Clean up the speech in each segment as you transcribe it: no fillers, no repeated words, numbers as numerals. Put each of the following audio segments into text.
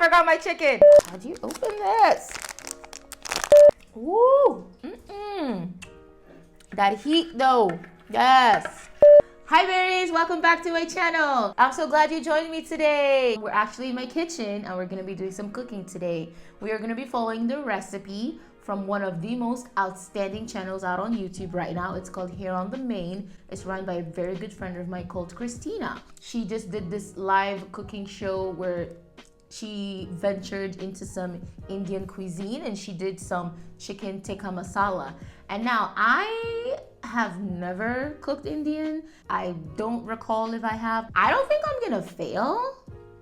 forgot my chicken. How do you open this? Woo! That heat though. Yes. Hi berries, welcome back to my channel. I'm so glad you joined me today. We're actually in my kitchen and we're gonna be doing some cooking today. We are gonna be following the recipe from one of the most outstanding channels out on YouTube right now. It's called Here on the Main. It's run by a very good friend of mine called Christina. She just did this live cooking show where she ventured into some Indian cuisine and she did some chicken tikka masala. And now I have never cooked Indian. I don't recall if I have. I don't think I'm gonna fail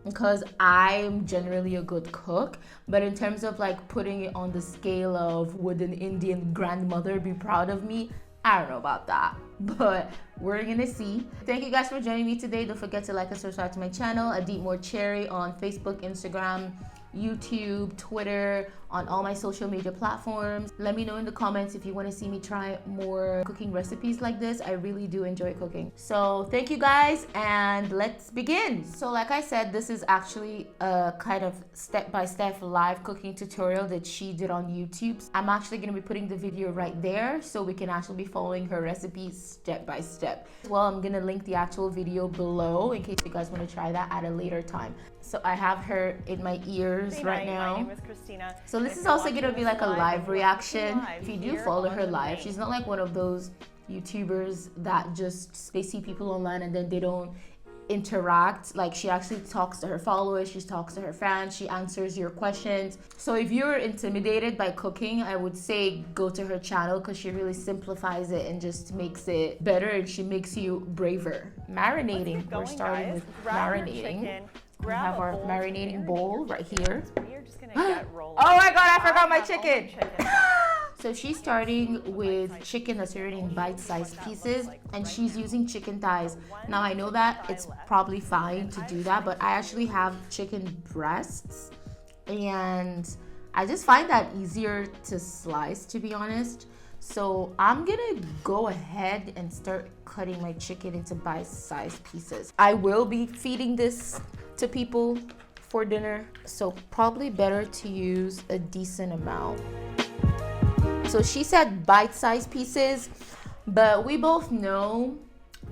because I'm generally a good cook. But in terms of like putting it on the scale of would an Indian grandmother be proud of me, I don't know about that, but we're gonna see. Thank you guys for joining me today. Don't forget to like and subscribe to my channel, A Deep More Cherry, on Facebook, Instagram, YouTube, Twitter, on all my social media platforms. Let me know in the comments if you want to see me try more cooking recipes like this. I really do enjoy cooking. So thank you guys and let's begin. So like I said, this is actually a kind of step-by-step live cooking tutorial that she did on YouTube. I'm actually going to be putting the video right there so we can actually be following her recipes step by step. Well, I'm going to link the actual video below in case you guys want to try that at a later time. So I have her in my ears right now. My name is Christina. So this is also going to be like a live reaction. If you do follow her live, she's not like one of those YouTubers that just, they see people online and then they don't interact. Like she actually talks to her followers, she talks to her fans, she answers your questions. So if you're intimidated by cooking, I would say go to her channel because she really simplifies it and just makes it better and she makes you braver. Marinating, we're starting with marinating. We have our marinating bowl right here. We're just gonna get rolling. Oh my god, I forgot my chicken. So she's starting with chicken that's already in bite-sized pieces and she's using chicken thighs. Now I know that it's probably fine to do that, but I actually have chicken breasts and I just find that easier to slice, to be honest. So I'm gonna go ahead and start cutting my chicken into bite-sized pieces. I will be feeding this to people for dinner, so probably better to use a decent amount. So she said bite-sized pieces, but we both know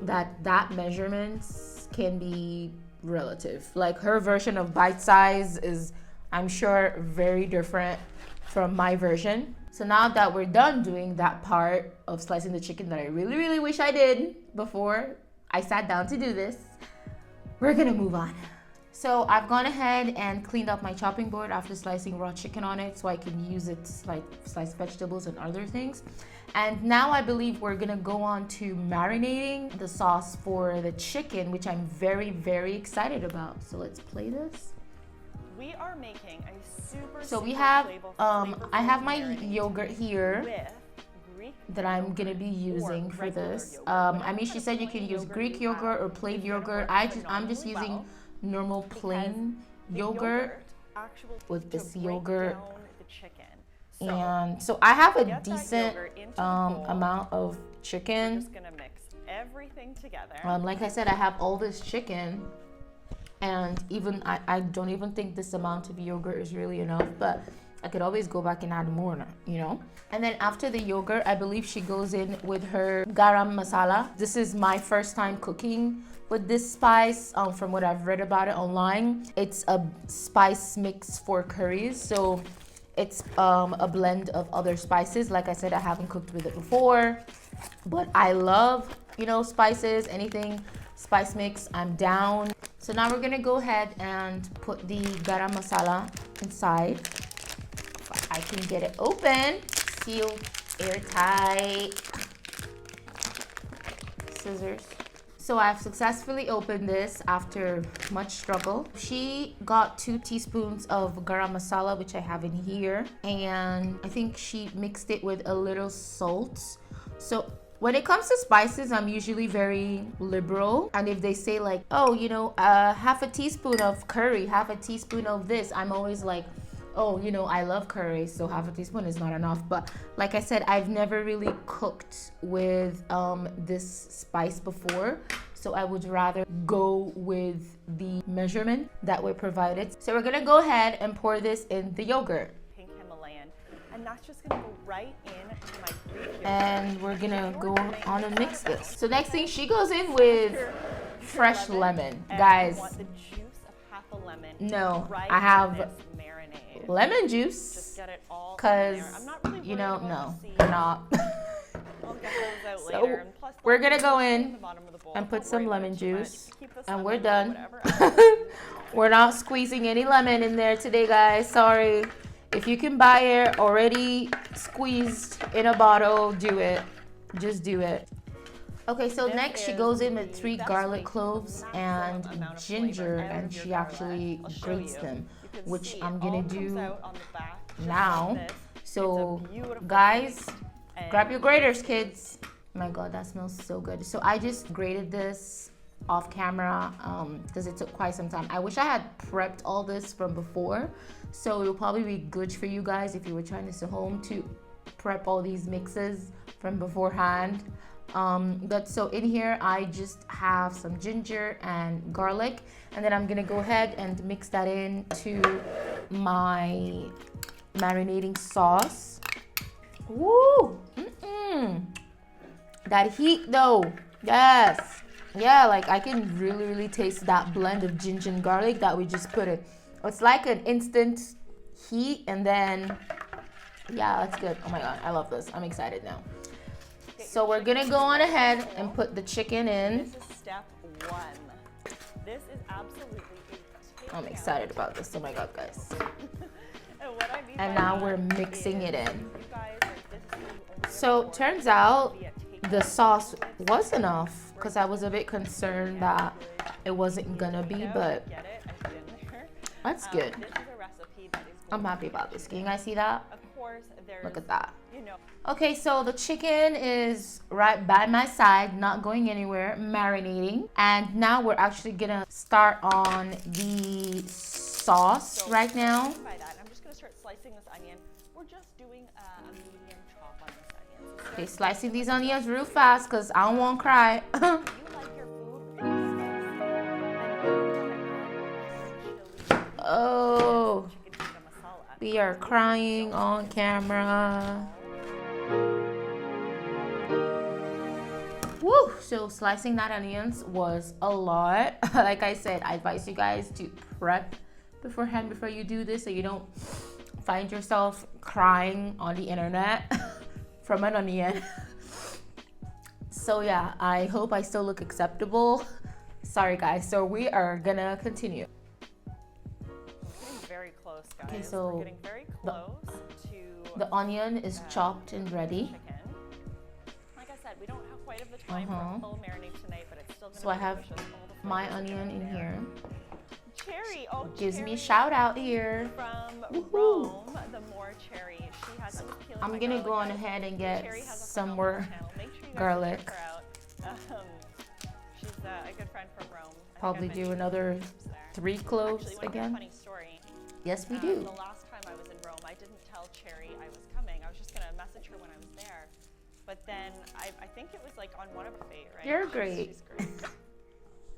that measurements can be relative. Like her version of bite-size is, I'm sure, very different from my version. So now that we're done doing that part of slicing the chicken that I really wish I did before I sat down to do this, we're gonna move on. So I've gone ahead and cleaned up my chopping board after slicing raw chicken on it so I can use it to slice vegetables and other things. And now I believe we're gonna go on to marinating the sauce for the chicken, which I'm very excited about. So let's play this. We are making a super So we have, flavorful I have my marinade yogurt here with Greek that I'm gonna be using for this. I mean, she said you can use Greek yogurt or plain yogurt. I'm just using normal plain yogurt with this yogurt. And so I have a decent amount of chicken. Just gonna mix everything together. Like I said, I have all this chicken and even I don't even think this amount of yogurt is really enough, but I could always go back and add more, you know? And then after the yogurt, I believe she goes in with her garam masala. This is my first time cooking with this spice. From what I've read about it online, it's a spice mix for curries. So it's a blend of other spices. Like I said, I haven't cooked with it before, but I love, you know, spices, anything spice mix, I'm down. So now we're gonna go ahead and put the garam masala inside. If I can get it open, sealed, airtight. Scissors. So I've successfully opened this after much struggle. She got 2 teaspoons of garam masala, which I have in here. And I think she mixed it with a little salt. So when it comes to spices, I'm usually very liberal. And if they say like, oh, you know, half a teaspoon of curry, half a teaspoon of this, I'm always like, oh, you know, I love curry, so half a teaspoon is not enough. But like I said, I've never really cooked with this spice before. So So I would rather go with the measurement that we provided. So we're gonna go ahead and pour this in the yogurt. Pink Himalayan, and that's just gonna go right into my Greek yogurt. And we're gonna go on and mix this. So next thing, she goes in with fresh lemon. And Guys, I want the juice of half a lemon. no, Right I have in this marinade. lemon Just juice, get it all in because, there. I'm not really you worried know, about no, the seeds. we're not. I'll get those out So, later. And plus, we're gonna go in in the bottom of the bowl. and put Don't some worry about lemon it too much. juice, Keep this and lemon we're or done. whatever. We're not squeezing any lemon in there today, guys. Sorry. If you can buy it already squeezed in a bottle, do it. Just do it. Okay, so This next she is goes in with the 3 best garlic way to cloves maximum and amount of ginger, flavor out and of your she garlic. actually I'll show grates you. them, You can which see I'm it gonna all do comes out on the back, just now. like this. So, It's a beautiful guys, taste, and grab your graters, kids. Oh my god, that smells so good. So I just grated this off camera because it took quite some time. I wish I had prepped all this from before, so it will probably be good for you guys if you were trying this at home to prep all these mixes from beforehand. But so in here I just have some ginger and garlic, and then I'm gonna go ahead and mix that in to my marinating sauce. Woo! That heat though, yes. Yeah, like I can really taste that blend of ginger and garlic that we just put in. It's like an instant heat, and then, yeah, that's good. Oh my god, I love this. I'm excited now. So we're gonna go on ahead and put the chicken in. This is step 1. This is absolutely a I'm excited about this. Oh my god, guys. And what I mean And by now that we're mixing is, it in. you guys, like, this is how you only So afford turns out to be a takeout. the sauce was enough, because I was a bit concerned that it wasn't gonna be, but Get it? I put it in there. that's good. This is a recipe that is I'm happy about this. Can you guys see that? Of course, there's, Look at that. you know, Okay, so the chicken is right by my side, not going anywhere, marinating. And now we're actually gonna start on the sauce so right now. what I mean by that, I'm just gonna start slicing this onion. We're just doing a medium chop on this onion. So Okay, slicing these onions real fast because I don't want to cry. if you like your food really spicy, Oh, chicken tikka masala. we are crying on camera. Woo! So slicing that onions was a lot. Like I said, I advise you guys to prep beforehand before you do this, so you don't find yourself crying on the internet from an onion. So yeah, I hope I still look acceptable. Sorry guys, so we are gonna continue. Getting very close, guys. Okay, so we're getting very close to The onion is chopped and ready. chicken. Like I said, we don't have quite of the time for a full marinade tonight, but it's still gonna So I be have delicious. All the my flavors are onion in there. here. Cherry, oh, Gives me a Cherry shout out here. from Woohoo. Rome, the more cherry. She has some peeling I'm my gonna garlic, go on guys. ahead and get Cherry has a some phenomenal more channel. Make sure you guys garlic. check her out. She's a good friend from Rome. I think Probably I've do mentioned another her names there. 3 cloves Actually, one again. funny story. Yes, we do. The last time I was in Rome, I didn't tell Cherry I was coming. I was just gonna message her when I was there. But then I think it was like on one of her fate, right? You're She's great. great.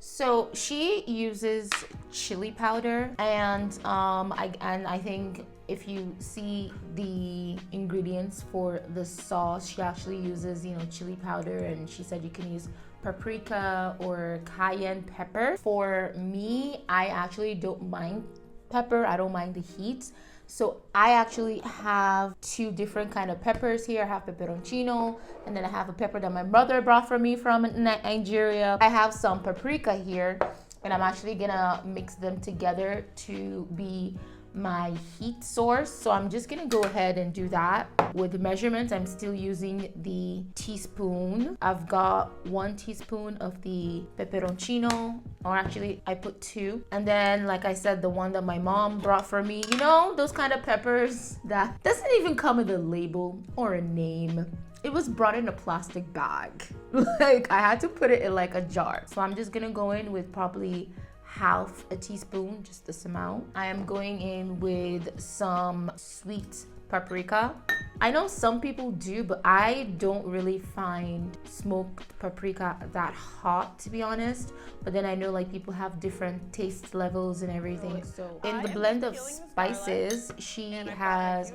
So she uses chili powder, and I think if you see the ingredients for the sauce, she actually uses, you know, chili powder, and she said you can use paprika or cayenne pepper. For me, I actually don't mind pepper. I don't mind the heat. So I actually have 2 different kind of peppers here. I have pepperoncino, and then I have a pepper that my mother brought for me from Nigeria. I have some paprika here, and I'm actually gonna mix them together to be my heat source. So I'm just gonna go ahead and do that. With the measurements, I'm still using the teaspoon. I've got 1 teaspoon of the pepperoncino, or actually I put 2. And then, like I said, the one that my mom brought for me, you know, those kind of peppers that doesn't even come with a label or a name. It was brought in a plastic bag. Like I had to put it in like a jar. So I'm just gonna go in with probably half a teaspoon, just this amount. I am going in with some sweet paprika. I know some people do, but I don't really find smoked paprika that hot, to be honest. But then I know like people have different taste levels and everything. So in the blend of spices, she has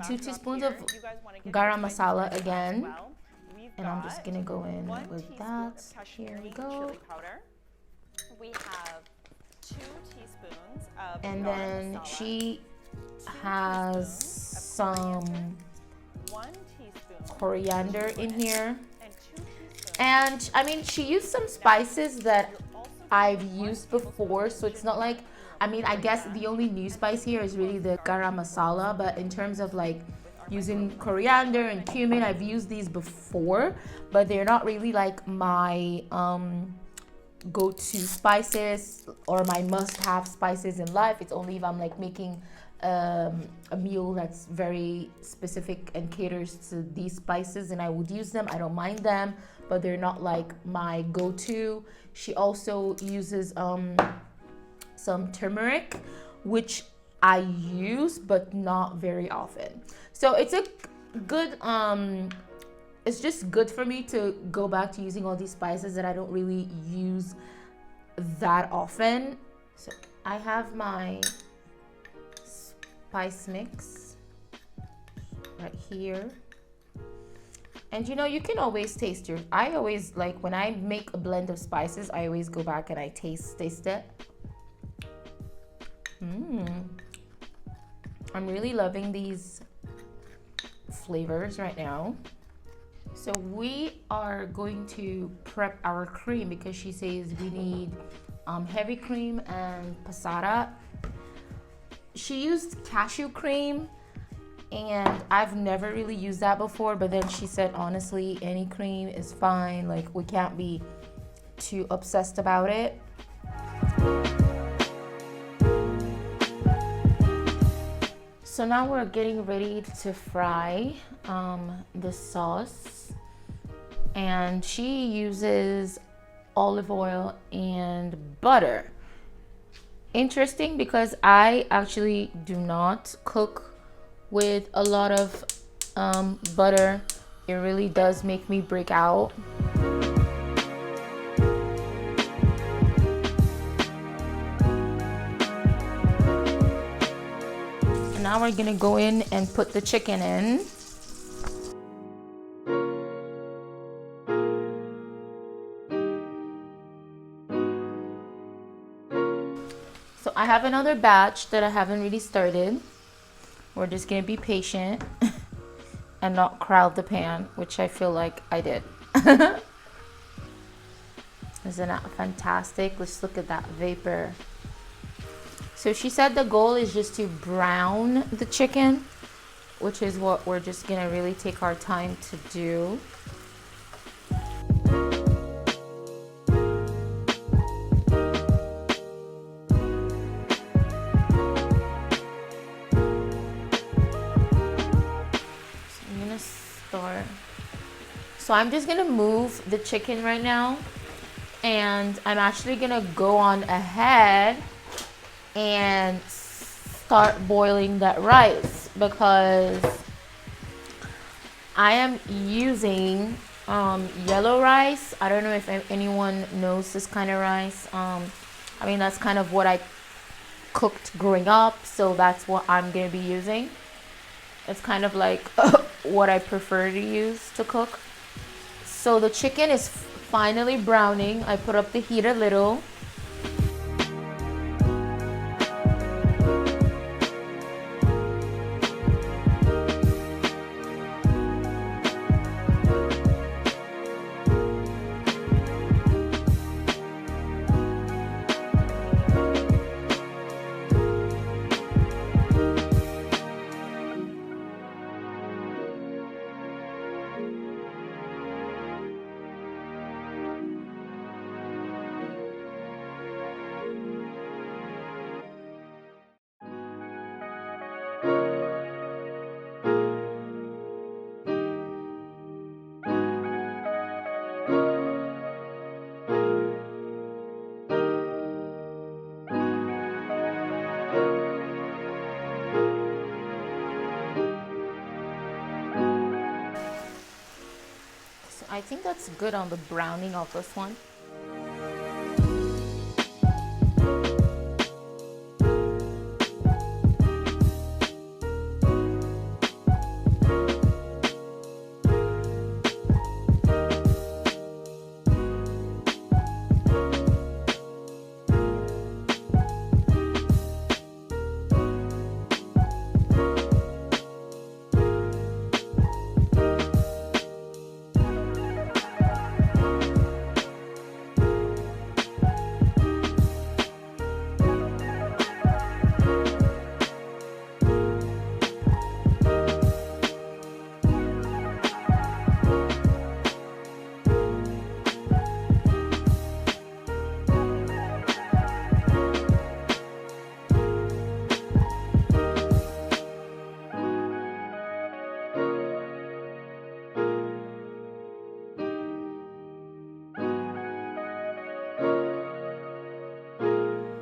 2 teaspoons of garam masala again. And I'm just gonna go in with that. Here we go. We have 2 teaspoons of and garam then masala, she has some 1 teaspoon coriander in here. and 2 teaspoons. And I mean, she used some spices that I've used before, so it's not like, I mean, I guess the only new spice here is really the garam masala, but in terms of like using coriander and cumin, I've used these before, but they're not really like my go-to spices or my must-have spices in life. It's only if I'm like making a meal that's very specific and caters to these spices, and I would use them. I don't mind them, but they're not like my go-to. She also uses some turmeric, which I use but not very often. So it's a good it's just good for me to go back to using all these spices that I don't really use that often. So I have my spice mix right here. And you know, you can always taste your, I always like when I make a blend of spices, I always go back and I taste it. I'm really loving these flavors right now. So we are going to prep our cream because she says we need heavy cream and passata. She used cashew cream, and I've never really used that before, but then she said honestly any cream is fine, like we can't be too obsessed about it. So now we're getting ready to fry the sauce, and she uses olive oil and butter. Interesting, because I actually do not cook with a lot of butter. It really does make me break out. And now we're gonna go in and put the chicken in. So I have another batch that I haven't really started. We're just gonna be patient and not crowd the pan, which I feel like I did. Isn't that fantastic? Let's look at that vapor. So she said the goal is just to brown the chicken, which is what we're just gonna really take our time to do. So I'm just gonna move the chicken right now, and I'm actually gonna go on ahead and start boiling that rice because I am using yellow rice. I don't know if anyone knows this kind of rice. I mean, that's kind of what I cooked growing up, so that's what I'm gonna be using. It's kind of like what I prefer to use to cook. So the chicken is finally browning. I put up the heat a little. I think that's good on the browning of this one.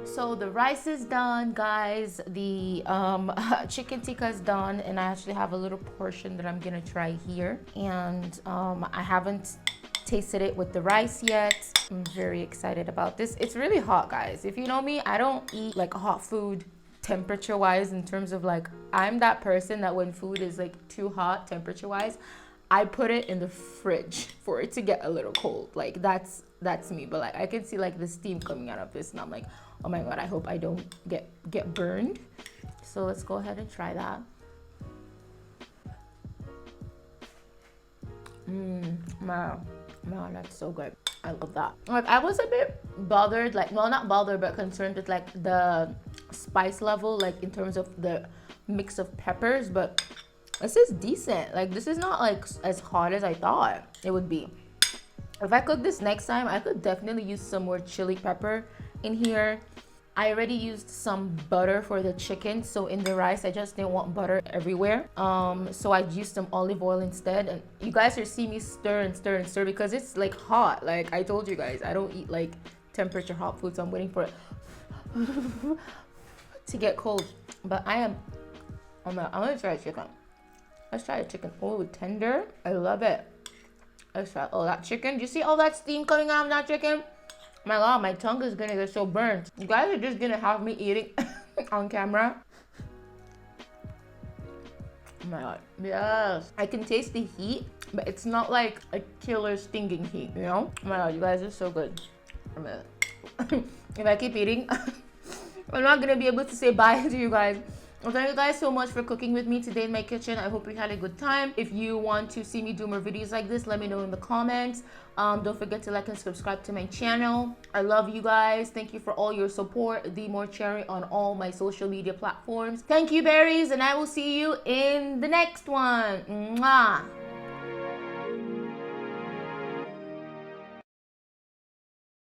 So the rice is done, guys. The chicken tikka is done, and I actually have a little portion that I'm gonna try here. And I haven't tasted it with the rice yet. I'm very excited about this. It's really hot, guys. If you know me, I don't eat like hot food temperature wise, in terms of like, I'm that person that when food is like too hot temperature wise, I put it in the fridge for it to get a little cold. Like that's me. But like I can see like the steam coming out of this, and I'm like, oh my god, I hope I don't get burned. So let's go ahead and try that. Man, that's so good. I love that. Like I was a bit bothered, like, well, not bothered, but concerned with like the spice level, like in terms of the mix of peppers, but this is decent. Like this is not like as hot as I thought it would be. If I cook this next time, I could definitely use some more chili pepper in here. I already used some butter for the chicken, so in the rice I just didn't want butter everywhere. So I used some olive oil instead, and you guys are seeing me stir and stir and stir because it's like hot. Like I told you guys, I don't eat like temperature hot food, so I'm waiting for it to get cold. But I'm gonna try chicken. Let's try the chicken. Oh, tender. I love it. Let's try. Oh, that chicken. Do you see all that steam coming out of that chicken? My god, my tongue is gonna get so burnt. You guys are just gonna have me eating on camera. Oh my god. Yes. I can taste the heat, but it's not like a killer stinging heat, you know? Oh my god, you guys are so good. If I keep eating, I'm not gonna be able to say bye to you guys. Well, thank you guys so much for cooking with me today in my kitchen. I hope you had a good time. If you want to see me do more videos like this, let me know in the comments. Don't forget to like and subscribe to my channel. I love you guys. Thank you for all your support. The More Cherry on all my social media platforms. Thank you, berries, and I will see you in the next one. Mwah.